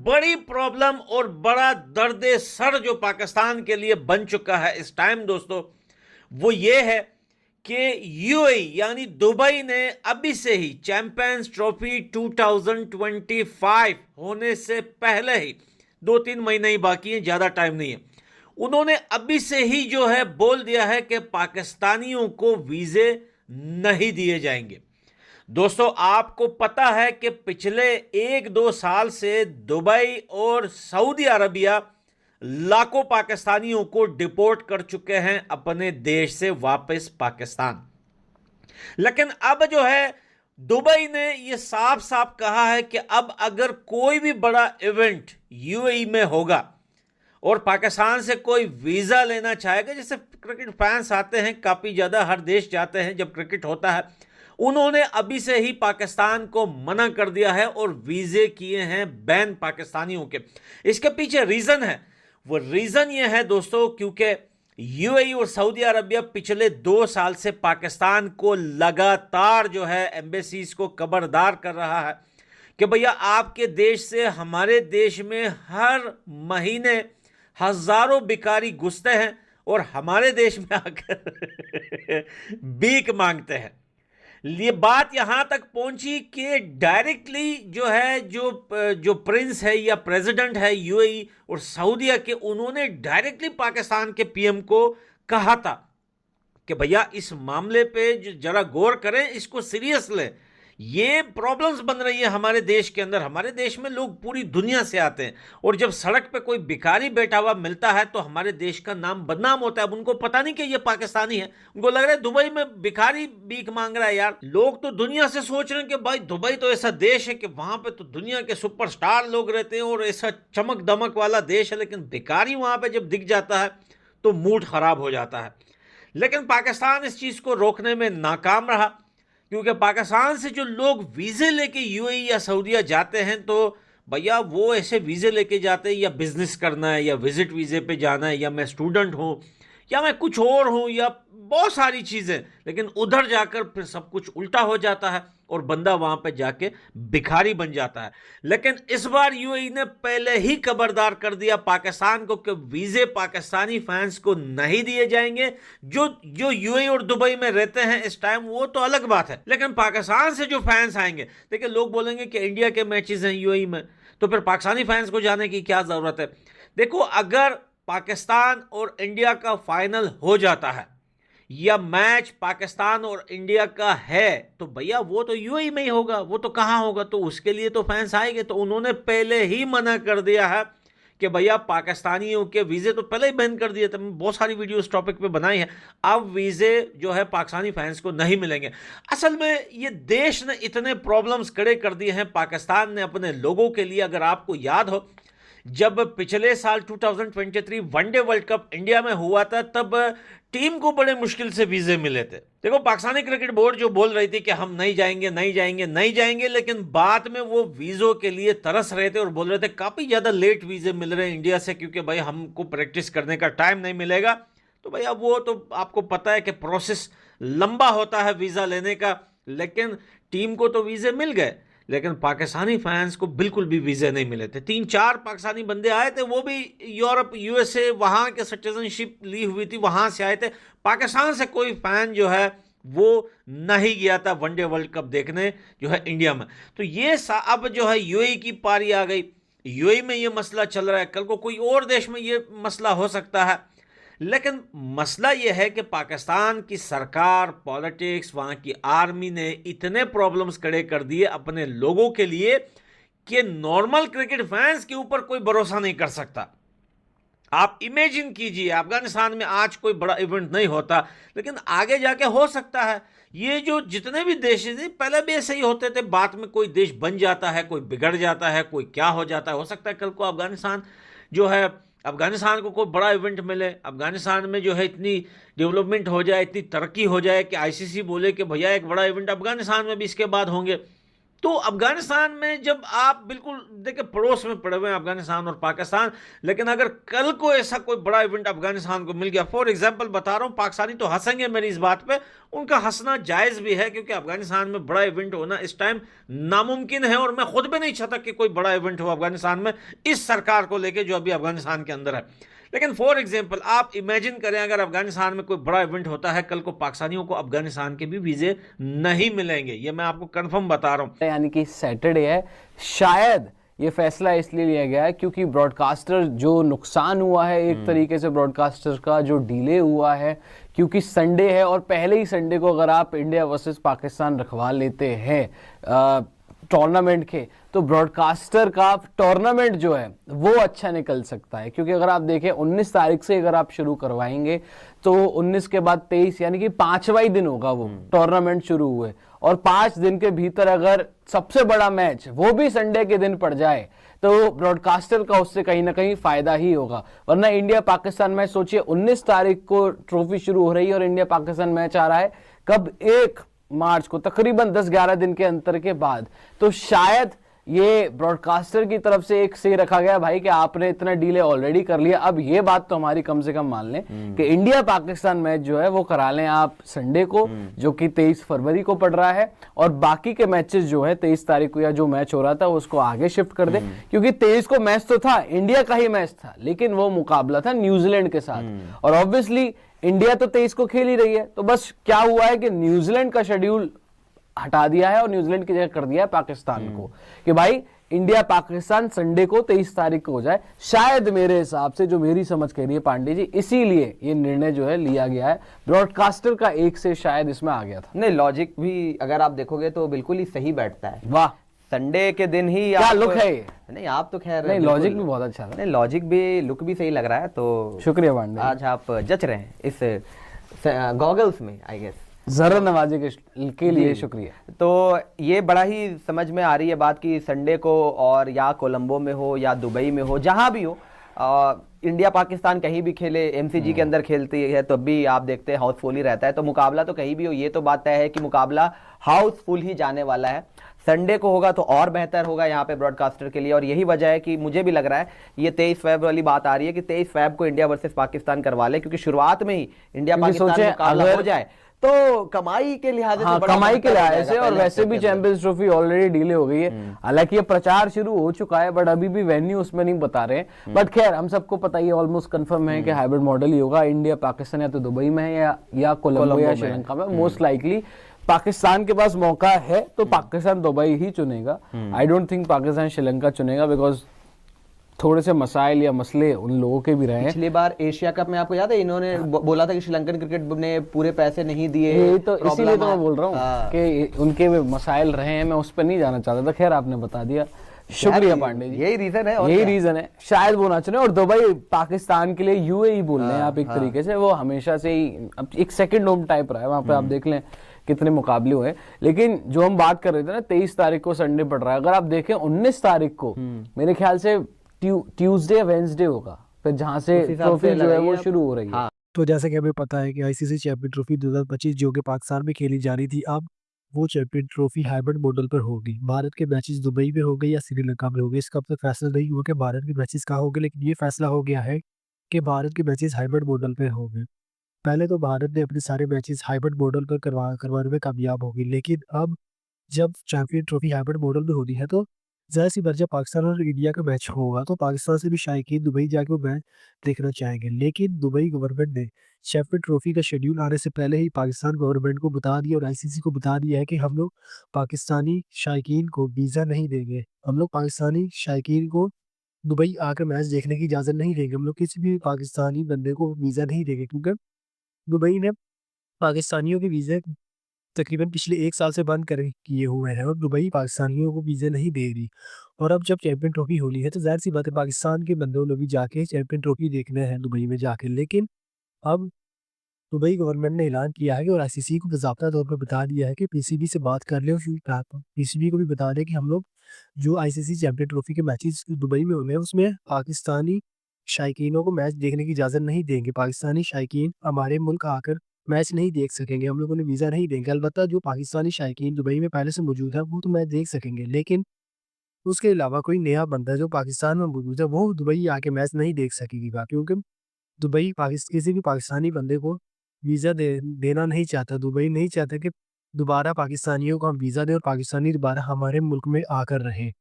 बड़ी प्रॉब्लम और बड़ा दर्द सर जो पाकिस्तान के लिए बन चुका है इस टाइम दोस्तों, वो ये है कि यूएई यानी दुबई ने अभी से ही चैंपियंस ट्रॉफी 2025 होने से पहले ही 2-3 महीने ही बाकी हैं, ज़्यादा टाइम नहीं है, उन्होंने अभी से ही जो है बोल दिया है कि पाकिस्तानियों को वीज़े नहीं दिए जाएंगे। दोस्तों आपको पता है कि पिछले 1-2 साल से दुबई और सऊदी अरबिया लाखों पाकिस्तानियों को डिपोर्ट कर चुके हैं अपने देश से वापस पाकिस्तान। लेकिन अब जो है दुबई ने यह साफ साफ कहा है कि अब अगर कोई भी बड़ा इवेंट यूएई में होगा और पाकिस्तान से कोई वीज़ा लेना चाहेगा, जैसे क्रिकेट फैंस आते हैं काफ़ी ज़्यादा, हर देश जाते हैं जब क्रिकेट होता है, उन्होंने अभी से ही पाकिस्तान को मना कर दिया है और वीज़े किए हैं बैन पाकिस्तानियों के। इसके पीछे रीज़न है, वो रीज़न ये है दोस्तों क्योंकि यूएई और सऊदी अरबिया पिछले 2 साल से पाकिस्तान को लगातार जो है एम्बेसीज को खबरदार कर रहा है कि भैया आपके देश से हमारे देश में हर महीने हजारों भिखारी घुसते हैं और हमारे देश में आकर भीख मांगते हैं। ये बात यहां तक पहुंची कि डायरेक्टली जो है जो प्रिंस है या प्रेसिडेंट है यूएई और सऊदीया के, उन्होंने डायरेक्टली पाकिस्तान के पीएम को कहा था कि भैया इस मामले पे जरा गौर करें, इसको सीरियस लें, ये प्रॉब्लम्स बन रही है हमारे देश के अंदर। हमारे देश में लोग पूरी दुनिया से आते हैं और जब सड़क पे कोई भिखारी बैठा हुआ मिलता है तो हमारे देश का नाम बदनाम होता है। अब उनको पता नहीं कि ये पाकिस्तानी है, उनको लग रहा है दुबई में भिखारी भीख मांग रहा है। यार लोग तो दुनिया से सोच रहे हैं कि भाई दुबई तो ऐसा देश है कि वहां पे तो दुनिया के सुपरस्टार लोग रहते हैं और ऐसा चमक दमक वाला देश है, लेकिन भिखारी वहां पे जब दिख जाता है तो मूड खराब हो जाता है। लेकिन पाकिस्तान इस चीज को रोकने में नाकाम रहा, क्योंकि पाकिस्तान से जो लोग वीज़े लेके यूएई या सऊदीया जाते हैं तो भैया वो ऐसे वीज़े लेके जाते हैं या बिजनेस करना है या विजिट वीज़े पे जाना है या मैं स्टूडेंट हूँ या मैं कुछ और हूँ या बहुत सारी चीज़ें, लेकिन उधर जाकर फिर सब कुछ उल्टा हो जाता है और बंदा वहाँ पे जाके भिखारी बन जाता है। लेकिन इस बार यूएई ने पहले ही खबरदार कर दिया पाकिस्तान को कि वीज़े पाकिस्तानी फैंस को नहीं दिए जाएंगे। जो यूएई और दुबई में रहते हैं इस टाइम वो तो अलग बात है, लेकिन पाकिस्तान से जो फैंस आएंगे, देखिए लोग बोलेंगे कि इंडिया के मैचेस हैं यूएई में तो फिर पाकिस्तानी फैंस को जाने की क्या ज़रूरत है। देखो अगर पाकिस्तान और इंडिया का फाइनल हो जाता है या मैच पाकिस्तान और इंडिया का है तो भैया वो तो यूएई में ही होगा, वो तो कहां होगा, तो उसके लिए तो फैंस आएंगे। तो उन्होंने पहले ही मना कर दिया है कि भैया पाकिस्तानियों के वीज़े तो पहले ही बैन कर दिए थे, बहुत सारी वीडियो इस टॉपिक पे बनाई है। अब वीज़े जो है पाकिस्तानी फैंस को नहीं मिलेंगे। असल में ये देश ने इतने प्रॉब्लम्स खड़े कर दिए हैं पाकिस्तान ने अपने लोगों के लिए। अगर आपको याद हो जब पिछले साल 2023 वनडे वर्ल्ड कप इंडिया में हुआ था तब टीम को बड़े मुश्किल से वीजे मिले थे। देखो पाकिस्तानी क्रिकेट बोर्ड जो बोल रही थी कि हम नहीं जाएंगे नहीं जाएंगे नहीं जाएंगे, लेकिन बाद में वो वीज़ों के लिए तरस रहे थे और बोल रहे थे काफ़ी ज़्यादा लेट वीज़े मिल रहे हैं इंडिया से क्योंकि भाई हमको प्रैक्टिस करने का टाइम नहीं मिलेगा। तो भैया वो तो आपको पता है कि प्रोसेस लंबा होता है वीज़ा लेने का, लेकिन टीम को तो वीज़े मिल गए लेकिन पाकिस्तानी फैंस को बिल्कुल भी वीज़े नहीं मिले थे। 3-4 पाकिस्तानी बंदे आए थे, वो भी यूरोप यूएसए वहाँ के सिटीजनशिप ली हुई थी, वहाँ से आए थे। पाकिस्तान से कोई फैन जो है वो नहीं गया था वनडे वर्ल्ड कप देखने जो है इंडिया में। तो ये अब जो है यूएई की पारी आ गई, यूएई में ये मसला चल रहा है, कल को कोई और देश में ये मसला हो सकता है। लेकिन मसला यह है कि पाकिस्तान की सरकार, पॉलिटिक्स, वहाँ की आर्मी ने इतने प्रॉब्लम्स खड़े कर दिए अपने लोगों के लिए कि नॉर्मल क्रिकेट फैंस के ऊपर कोई भरोसा नहीं कर सकता। आप इमेजिन कीजिए अफगानिस्तान में आज कोई बड़ा इवेंट नहीं होता, लेकिन आगे जाके हो सकता है। ये जो जितने भी देश थे पहले भी ऐसे ही होते थे, बाद में कोई देश बन जाता है, कोई बिगड़ जाता है, कोई क्या हो जाता है। हो सकता है कल को अफगानिस्तान जो है, अफगानिस्तान को कोई बड़ा इवेंट मिले, अफगानिस्तान में जो है इतनी डेवलपमेंट हो जाए, इतनी तरक्की हो जाए कि आईसीसी बोले कि भैया एक बड़ा इवेंट अफगानिस्तान में भी इसके बाद होंगे। तो अफगानिस्तान में जब आप बिल्कुल देखिए पड़ोस में पड़े हुए हैं अफगानिस्तान और पाकिस्तान, लेकिन अगर कल को ऐसा कोई बड़ा इवेंट अफगानिस्तान को मिल गया, फॉर एग्जांपल बता रहा हूं, पाकिस्तानी तो हंसेंगे मेरी इस बात पे, उनका हंसना जायज भी है क्योंकि अफगानिस्तान में बड़ा इवेंट होना इस टाइम नामुमकिन है, और मैं खुद भी नहीं चाहता कि कोई बड़ा इवेंट हो अफगानिस्तान में इस सरकार को लेकर जो अभी अफगानिस्तान के अंदर है। लेकिन फॉर एग्जांपल आप इमेजिन करें अगर अफगानिस्तान में कोई बड़ा इवेंट होता है, कल को पाकिस्तानियों को अफगानिस्तान के भी वीजे नहीं मिलेंगे, ये मैं आपको कंफर्म बता रहा हूं। यानी कि सैटरडे है, शायद ये फैसला इसलिए लिया गया है क्योंकि ब्रॉडकास्टर जो नुकसान हुआ है एक तरीके से, ब्रॉडकास्टर का जो डिले हुआ है क्योंकि संडे है, और पहले ही संडे को अगर आप इंडिया वर्सेस पाकिस्तान रखवा लेते हैं टूर्नामेंट के, तो ब्रॉडकास्टर का टूर्नामेंट जो है वो अच्छा निकल सकता है। क्योंकि अगर आप देखें 19 तारीख से अगर आप शुरू करवाएंगे तो 19 के बाद 23 यानी कि 5वां ही दिन होगा वो टूर्नामेंट शुरू हुए, और 5 दिन के भीतर अगर सबसे बड़ा मैच वो भी संडे के दिन पड़ जाए तो ब्रॉडकास्टर का उससे कहीं ना कहीं फायदा ही होगा। वरना इंडिया पाकिस्तान मैच सोचिए 19 तारीख को ट्रॉफी शुरू हो रही है और इंडिया पाकिस्तान मैच आ रहा है कब, 1 मार्च को, तकरीबन 10-11 दिन के अंतर के बाद। तो शायद ये ब्रॉडकास्टर की तरफ से एक से रखा गया भाई कि आपने इतना डिले ऑलरेडी कर लिया, अब ये बात तो हमारी कम से कम मान लें कि इंडिया पाकिस्तान मैच जो है वो करा लें आप संडे को, जो कि 23 फरवरी को पड़ रहा है, और बाकी के मैचेस जो है 23 तारीख को या जो मैच हो रहा था उसको आगे शिफ्ट कर दें। क्योंकि 23 को मैच तो था, इंडिया का ही मैच था, लेकिन वो मुकाबला था न्यूजीलैंड के साथ, और ऑब्वियसली इंडिया तो 23 को खेल ही रही है। तो बस क्या हुआ है कि न्यूजीलैंड का शेड्यूल हटा दिया है और न्यूजीलैंड की जगह कर दिया है पाकिस्तान को, कि भाई इंडिया पाकिस्तान संडे को 23 तारीख को हो जाए। शायद मेरे हिसाब से, जो मेरी समझ कह रही है पांडे जी, इसीलिए ये निर्णय जो है लिया गया है। ब्रॉडकास्टर का एक से शायद इसमें आ गया था। नहीं, लॉजिक भी अगर आप देखोगे तो बिल्कुल ही सही बैठता है। वाह, संडे के दिन ही क्या लुक है ये। नहीं, आप तो खैर नहीं, लॉजिक भी बहुत अच्छा था। नहीं, लॉजिक भी, लुक भी सही लग रहा है। तो शुक्रिया पांडे, आज आप जच रहे हैं इस गॉगल्स में, आई गेस। जरा नवाजे के लिए शुक्रिया। तो ये बड़ा ही समझ में आ रही है बात कि संडे को, और या कोलंबो में हो या दुबई में हो, जहां भी हो, इंडिया पाकिस्तान कहीं भी खेले, एमसीजी के अंदर खेलती है तो भी आप देखते हैं हाउसफुल ही रहता है। तो मुकाबला तो कहीं भी हो, ये तो बात तय है कि मुकाबला हाउसफुल ही जाने वाला है। संडे को होगा तो और बेहतर होगा यहाँ पे ब्रॉडकास्टर के लिए, और यही वजह है कि मुझे भी लग रहा है ये 23 फेब वाली बात आ रही है कि 23 फेब को इंडिया वर्सेस पाकिस्तान करवा ले, क्योंकि शुरुआत में ही इंडिया पाकिस्तान मुकाबला हो जाए तो कमाई के लिहाज से, कमाई के लिहाज से, और वैसे भी चैंपियंस ट्रॉफी ऑलरेडी डिले हो गई है। हालांकि ये प्रचार शुरू हो चुका है बट अभी भी वेन्यू उसमें नहीं बता रहे हैं। बट खैर, हम सबको पता ही ऑलमोस्ट कंफर्म है कि हाइब्रिड मॉडल ही होगा। इंडिया पाकिस्तान या तो दुबई में है या कोलंबो या श्रीलंका में। मोस्ट लाइकली पाकिस्तान के पास मौका है तो पाकिस्तान दुबई ही चुनेगा। I don't think Pakistan Sri Lanka चुनेगा, बिकॉज थोड़े से मसाइल या मसले उन लोगों के भी रहे हैं। पिछली बार एशिया कप में आपको याद है इन्होंने बोला था कि श्रीलंकन क्रिकेट ने पूरे पैसे नहीं दिए, ये तो इसीलिए तो मैं बोल रहा हूँ कि उनके मसाइल रहे हैं। मैं उस पर नहीं जाना चाहता था, खैर आपने बता दिया, शुक्रिया पांडे जी। यही रीजन है, यही रीजन है शायद वो ना चुने। और दुबई पाकिस्तान के लिए यूएई बोल रहे हैं आप एक तरीके से, वो हमेशा से ही एक सेकंड होम टाइप रहा है वहां पे। आप देख लें कितने मुकाबले हुए। लेकिन जो हम बात कर रहे थे ना, 23 तारीख को संडे पड़ रहा है, अगर आप देखें 19 तारीख को मेरे ख्याल से ट्यूसडे या वेंसडे होगा, फिर जहां से ट्रॉफी जो है वो शुरू हो रही है। तो जैसे कि हमें पता है कि आईसीसी चैंपियन ट्रॉफी 2025 जो कि पाकिस्तान में खेली जा रही थी, अब वो चैंपियन ट्रॉफी हाइब्रिड मॉडल पर होगी। भारत के मैचेस दुबई में हो गए या श्रीलंका में हो गए, इसका अब तक फैसला नहीं हुआ कि भारत के मैचेस कहाँ होंगे, लेकिन ये फैसला हो गया है कि भारत के मैचेस हाइब्रिड मॉडल पर होंगे। पहले तो भारत ने अपने सारे मैचेस हाइब्रिड मॉडल पर करवाने में कामयाब होगी, लेकिन अब जब चैंपियन ट्रॉफी हाइब्रिड मॉडल में होती है तो ज़ाहिर सी बात, जब पाकिस्तान और इंडिया का मैच होगा तो पाकिस्तान से भी शायकीन दुबई जाके वो मैच देखना चाहेंगे। लेकिन दुबई गवर्नमेंट ने चैंपियन ट्रॉफी का शेड्यूल आने से पहले ही पाकिस्तान गवर्नमेंट को बता दिया और आईसीसी को बता दिया है कि हम लोग पाकिस्तानी शायकीन को वीज़ा नहीं देंगे, हम लोग पाकिस्तानी शायकीन को दुबई आकर मैच देखने की इजाज़त नहीं देंगे, हम लोग किसी भी पाकिस्तानी बंदे को वीज़ा नहीं देंगे। क्योंकि दुबई ने पाकिस्तानियों के वीज़े तकरीबन पिछले 1 साल से बंद कर किए हुए हैं और दुबई पाकिस्तानियों को वीज़े नहीं दे रही। और अब जब चैंपियन ट्रॉफी होनी है तो ज़ाहिर-सी बात है पाकिस्तान के बंदों ने भी जाके चैंपियन ट्रॉफी देखने हैं दुबई में जाके। लेकिन अब दुबई गवर्नमेंट ने ऐलान किया है कि और आईसीसी को बाज़ाब्ता तौर पे बता दिया है कि पीसीबी से बात कर लें, और पीसीबी को भी बता दें कि हम लोग जो आईसीसी चैंपियन ट्रॉफी के मैचेस दुबई में हुए हैं उसमें पाकिस्तानी शायकीनों को मैच देखने की इजाज़त नहीं देंगे। पाकिस्तानी शायकीन हमारे मुल्क आकर मैच नहीं देख सकेंगे, हम लोगों ने वीज़ा नहीं देंगे। अलबत्ता जो पाकिस्तानी शायकीन दुबई में पहले से मौजूद है, वो तो मैच देख सकेंगे, लेकिन उसके अलावा कोई नया बंदा जो पाकिस्तान में मौजूद है, वो दुबई आके मैच नहीं देख सकेगा, क्योंकि दुबई किसी भी पाकिस्तानी बंदे को वीज़ा देना नहीं चाहता। दुबई नहीं चाहता कि दोबारा पाकिस्तानियों को हम वीज़ा दें और पाकिस्तानी दोबारा हमारे मुल्क में आकर रहें।